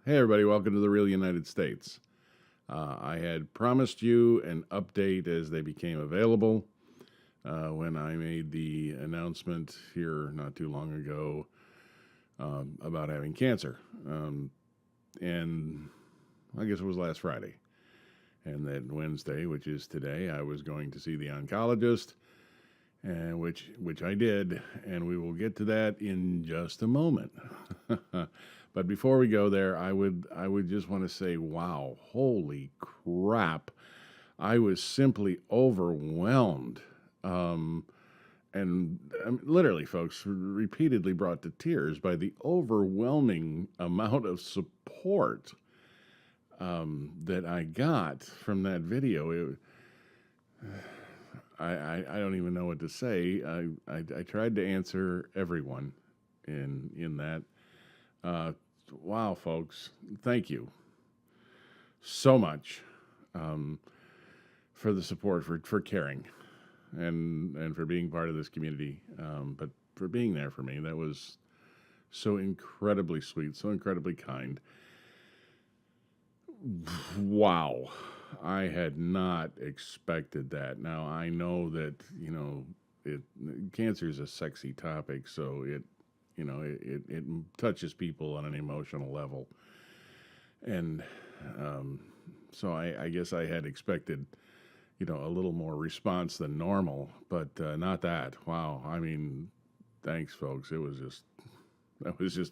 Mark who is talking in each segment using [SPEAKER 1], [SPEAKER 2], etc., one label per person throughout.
[SPEAKER 1] Hey, everybody, welcome to the Real United States. I had promised you an update as they became available when I made the announcement here not too long ago about having cancer. And I guess it was last Friday. And then Wednesday, which is today, I was going to see the oncologist, and which I did, and we will get to that in just a moment. But before we go there, I would just want to say, wow, holy crap! I was simply overwhelmed, and literally, folks, repeatedly brought to tears by the overwhelming amount of support that I got from that video. I don't even know what to say. I tried to answer everyone in that. Wow, folks, thank you so much for the support, for caring, and for being part of this community, but for being there for me. That was so incredibly sweet, so incredibly kind. Wow. I had not expected that. Now I know that it cancer is a sexy topic, so it touches people on an emotional level, and so I guess I had expected a little more response than normal, but not that. Wow. I mean, thanks, folks. It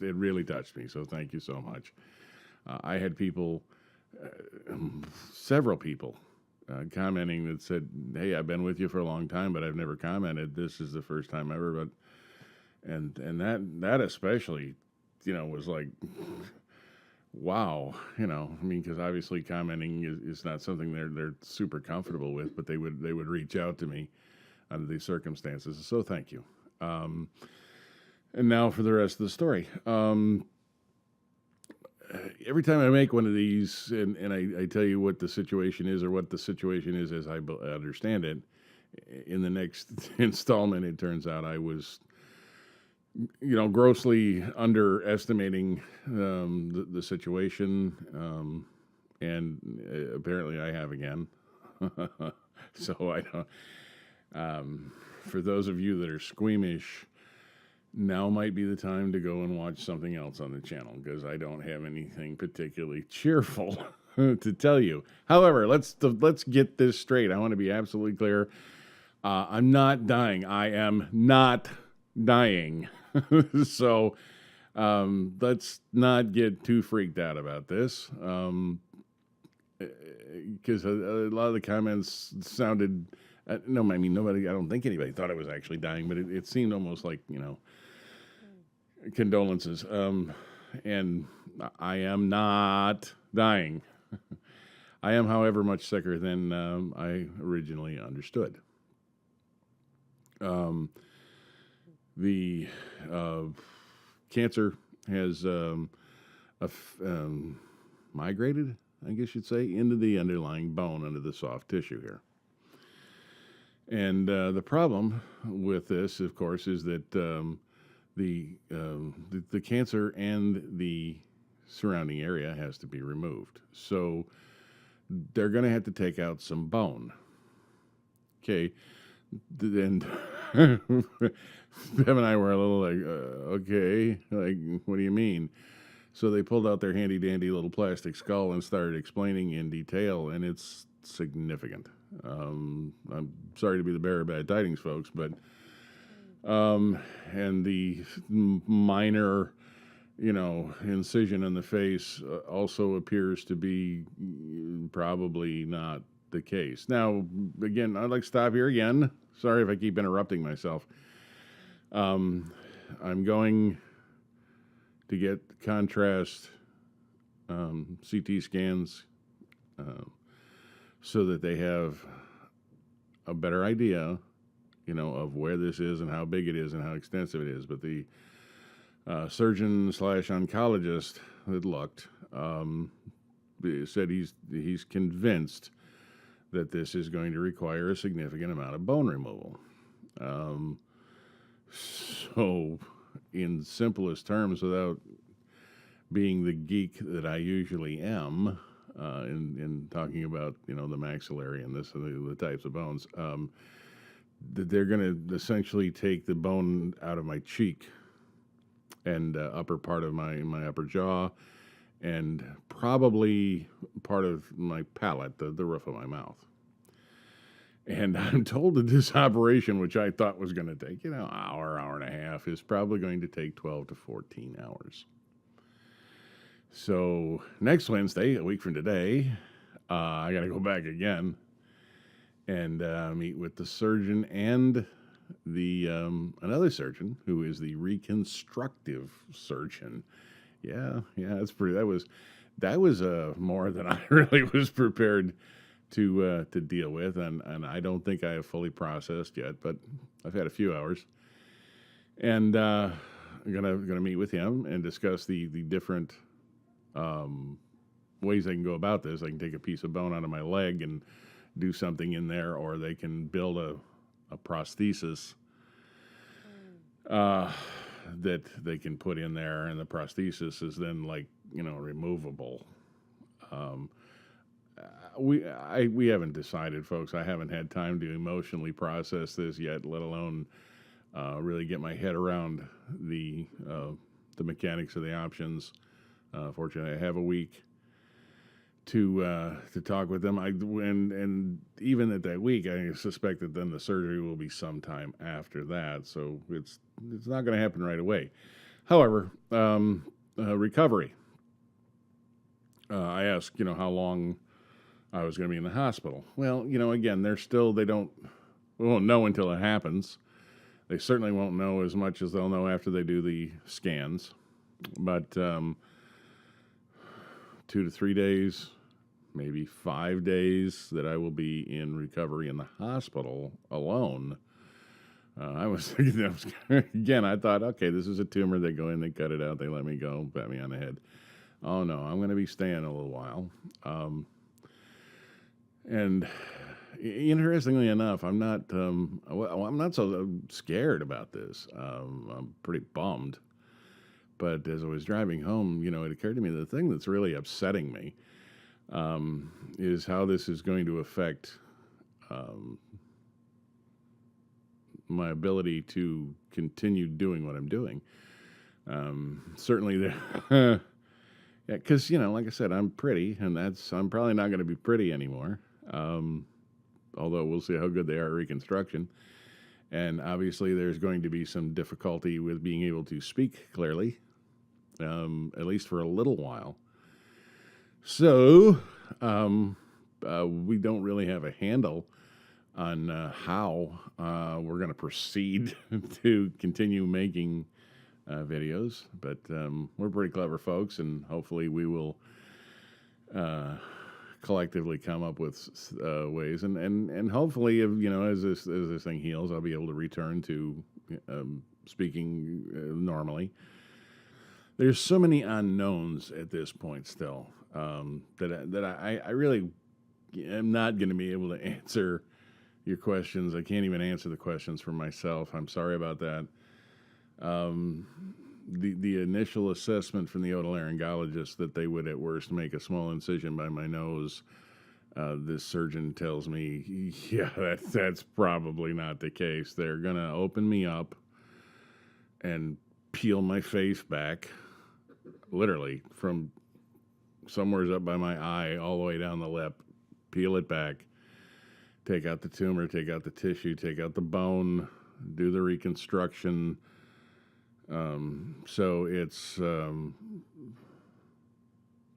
[SPEAKER 1] really touched me. So thank you so much. I had people several people commenting that said, "Hey, I've been with you for a long time, but I've never commented. This is the first time ever." But and that especially, was like, wow. I mean, because obviously commenting is not something they're super comfortable with, but they would reach out to me under these circumstances. So thank you. And now for the rest of the story. Every time I make one of these and I tell you what the situation is, or what the situation is as I understand it, in the next installment, it turns out I was, grossly underestimating the situation, and apparently I have again. So I don't. For those of you that are squeamish, now might be the time to go and watch something else on the channel, because I don't have anything particularly cheerful to tell you. However, let's get this straight. I want to be absolutely clear. I'm not dying. I am not dying. So let's not get too freaked out about this, because a lot of the comments sounded. No, I mean, nobody. I don't think anybody thought I was actually dying, but it seemed almost like condolences. And I am not dying. I am, however, much sicker than I originally understood. The cancer has migrated, I guess you'd say, into the underlying bone, under the soft tissue here. And the problem with this, of course, is that the cancer and the surrounding area has to be removed. So they're going to have to take out some bone. Okay. And Bev and I were a little like, okay, like, what do you mean? So they pulled out their handy dandy little plastic skull and started explaining in detail, and it's significant. I'm sorry to be the bearer of bad tidings, folks, but and the minor, incision in the face also appears to be probably not the case. Now, again, I'd like to stop here again. Sorry if I keep interrupting myself. I'm going to get contrast CT scans so that they have a better idea, of where this is and how big it is and how extensive it is. But the surgeon / oncologist that looked said he's convinced that this is going to require a significant amount of bone removal. So, in simplest terms, without being the geek that I usually am, in talking about the maxillary and the types of bones, that they're going to essentially take the bone out of my cheek and upper part of my upper jaw, and probably part of my palate, the roof of my mouth. And I'm told that this operation, which I thought was going to take, hour and a half, is probably going to take 12 to 14 hours. So next Wednesday, a week from today, I got to go back again and meet with the surgeon and the another surgeon who is the reconstructive surgeon. Yeah, that's pretty. That was more than I really was prepared to deal with, and I don't think I have fully processed yet, but I've had a few hours, and I'm gonna meet with him and discuss the different ways I can go about this. I can take a piece of bone out of my leg and do something in there, or they can build a prosthesis that they can put in there, and the prosthesis is then removable. We haven't decided, folks. I haven't had time to emotionally process this yet, let alone really get my head around the mechanics of the options. Fortunately, I have a week to talk with them. And even at that week, I suspect that then the surgery will be sometime after that. So it's not going to happen right away. However, recovery. I asked, how long I was going to be in the hospital. Well, again, we won't know until it happens. They certainly won't know as much as they'll know after they do the scans. But 2 to 3 days, maybe 5 days that I will be in recovery in the hospital alone. I was thinking, again, I thought, okay, this is a tumor. They go in, they cut it out, they let me go, pat me on the head. Oh no, I'm going to be staying a little while. And interestingly enough, I'm not so scared about this. I'm pretty bummed. But as I was driving home, it occurred to me the thing that's really upsetting me is how this is going to affect my ability to continue doing what I'm doing. Certainly, because like I said, I'm pretty, and I'm probably not going to be pretty anymore. Although we'll see how good they are at reconstruction. And obviously, there's going to be some difficulty with being able to speak clearly, at least for a little while. So, we don't really have a handle on how we're going to proceed to continue making videos. But we're pretty clever folks, and hopefully we will collectively come up with ways. And hopefully, as this thing heals, I'll be able to return to speaking normally. There's so many unknowns at this point still that I really am not going to be able to answer your questions. I can't even answer the questions for myself. I'm sorry about that. The initial assessment from the otolaryngologist that they would at worst make a small incision by my nose, this surgeon tells me, yeah, that's probably not the case. They're going to open me up and peel my face back, literally, from somewhere's up by my eye all the way down the lip, peel it back, take out the tumor, take out the tissue, take out the bone, do the reconstruction. So it's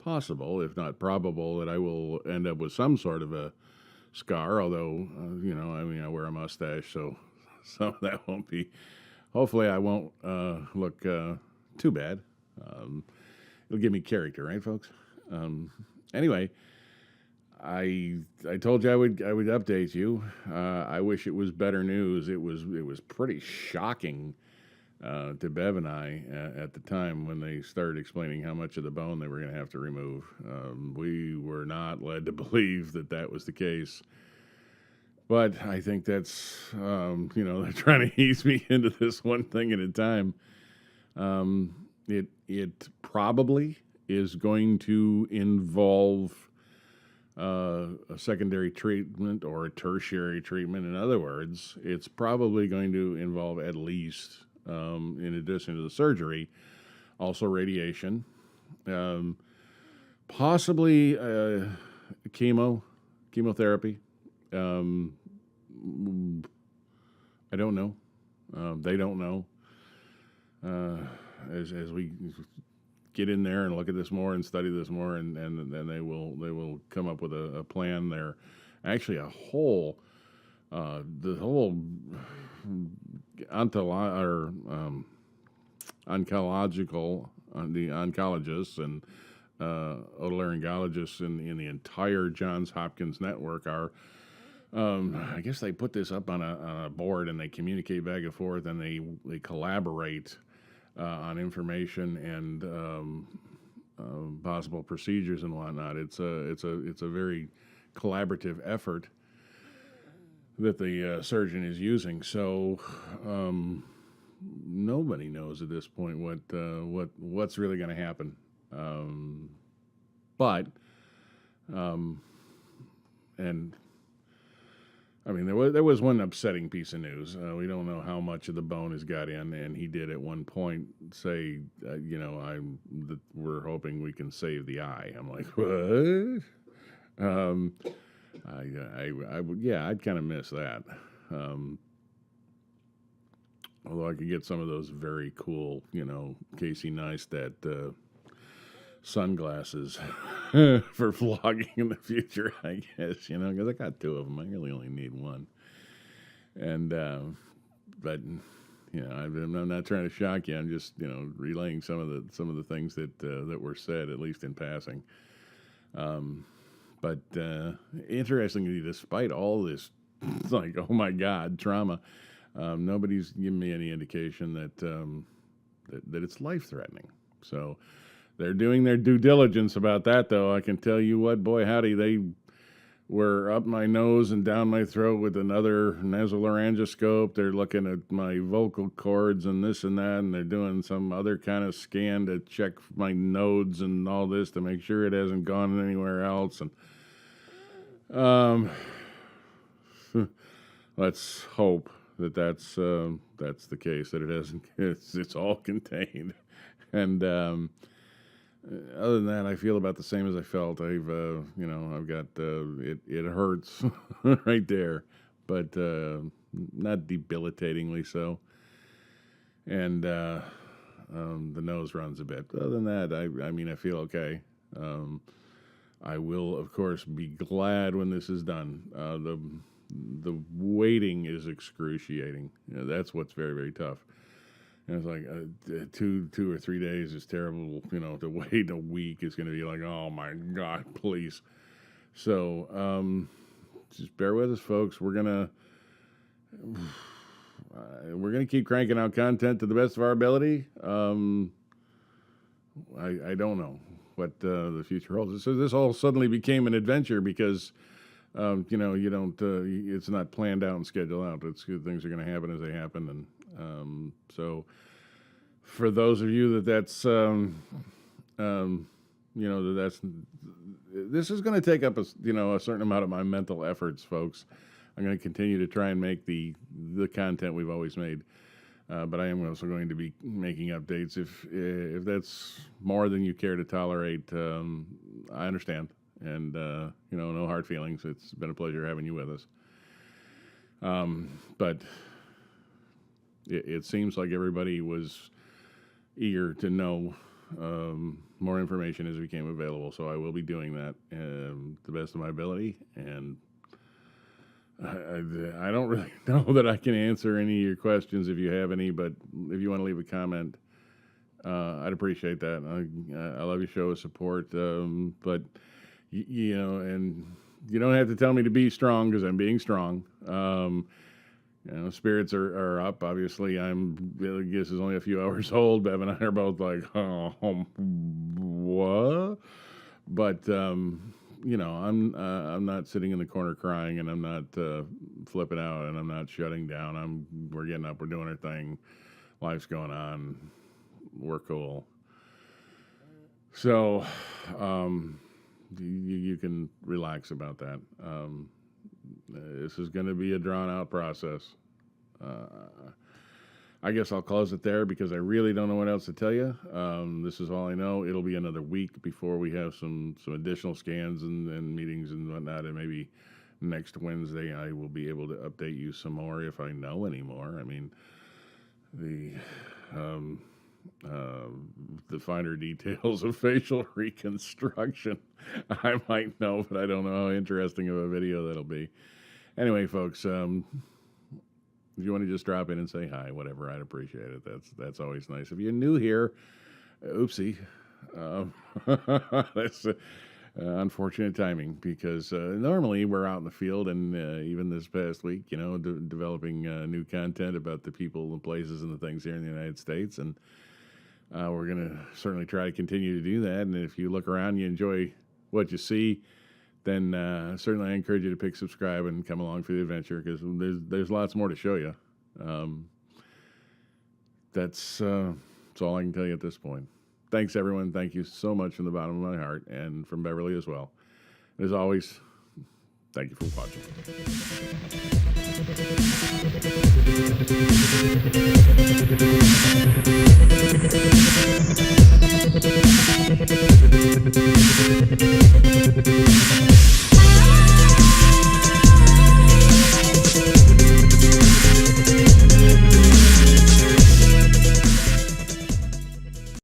[SPEAKER 1] possible, if not probable, that I will end up with some sort of a scar, although, I wear a mustache, so that won't be, hopefully I won't look too bad. It'll give me character, right, folks? Anyway, I told you I would update you. I wish it was better news. It was pretty shocking to Bev and I at the time when they started explaining how much of the bone they were going to have to remove. We were not led to believe that was the case. But I think that's, they're trying to ease me into this one thing at a time. It probably is going to involve a secondary treatment or a tertiary treatment. In other words, it's probably going to involve at least, in addition to the surgery, also radiation, possibly chemotherapy. Um, I don't know. They don't know. As we get in there and look at this more and study this more, and then they will come up with a plan. There, actually, the whole oncological the oncologists and otolaryngologists in the entire Johns Hopkins network are. I guess they put this up on a board and they communicate back and forth and they collaborate on information and possible procedures and whatnot. It's a very collaborative effort that the surgeon is using. So nobody knows at this point what's really going to happen. But and I mean, there was one upsetting piece of news. We don't know how much of the bone has got in, and he did at one point say, we're hoping we can save the eye. I'm like, what? I would, yeah, I'd kind of miss that. Although I could get some of those very cool, Casey Neistat sunglasses for vlogging in the future, I guess, because I got two of them. I really only need one. And, but, I'm not trying to shock you. I'm just, relaying some of the things that were said, at least in passing. But interestingly, despite all this, like, oh my God, trauma, nobody's given me any indication that it's life-threatening. So they're doing their due diligence about that, though. I can tell you what, boy, howdy, they were up my nose and down my throat with another nasolaryngoscope. They're looking at my vocal cords and this and that, and they're doing some other kind of scan to check my nodes and all this to make sure it hasn't gone anywhere else. And let's hope that's the case, that it hasn't. It's all contained. And other than that, I feel about the same as I felt. I've got it hurts right there, but not debilitatingly so. And the nose runs a bit. Other than that, I feel okay. I will, of course, be glad when this is done. The waiting is excruciating. That's what's very, very tough. And it's like 2 or 3 days is terrible. To wait a week is going to be like, oh my God, please. So just bear with us, folks. We're gonna keep cranking out content to the best of our ability. I don't know what the future holds. So this all suddenly became an adventure because you don't. It's not planned out and scheduled out. It's good. Things are going to happen as they happen, and so for those of you that's this is going to take up a certain amount of my mental efforts, folks. I'm going to continue to try and make the content we've always made, but I am also going to be making updates if that's more than you care to tolerate. I understand. And, no hard feelings. It's been a pleasure having you with us. But it seems like everybody was eager to know more information as it became available. So I will be doing that to the best of my ability. And I don't really know that I can answer any of your questions if you have any, but if you want to leave a comment, I'd appreciate that. I love your show of support, but and you don't have to tell me to be strong because I'm being strong. Spirits are up. Obviously, I guess it's only a few hours old. Bev and I are both like, oh, what? But I'm not sitting in the corner crying, and I'm not flipping out, and I'm not shutting down. We're getting up. We're doing our thing. Life's going on. We're cool. So you can relax about that. This is going to be a drawn out process. I guess I'll close it there because I really don't know what else to tell you. This is all I know. It'll be another week before we have some additional scans and meetings and whatnot, and maybe next Wednesday I will be able to update you some more if I know any more. I mean, the the finer details of facial reconstruction I might know, but I don't know how interesting of a video that'll be. Anyway, folks, if you want to just drop in and say hi, whatever, I'd appreciate it. That's always nice. If you're new here, oopsie, that's unfortunate timing because normally we're out in the field, and even this past week, developing new content about the people and places and the things here in the United States, and we're going to certainly try to continue to do that. And if you look around, you enjoy what you see, then certainly I encourage you to pick subscribe and come along for the adventure because there's lots more to show you. That's all I can tell you at this point. Thanks, everyone. Thank you so much from the bottom of my heart and from Beverly as well. As always, thank you for watching.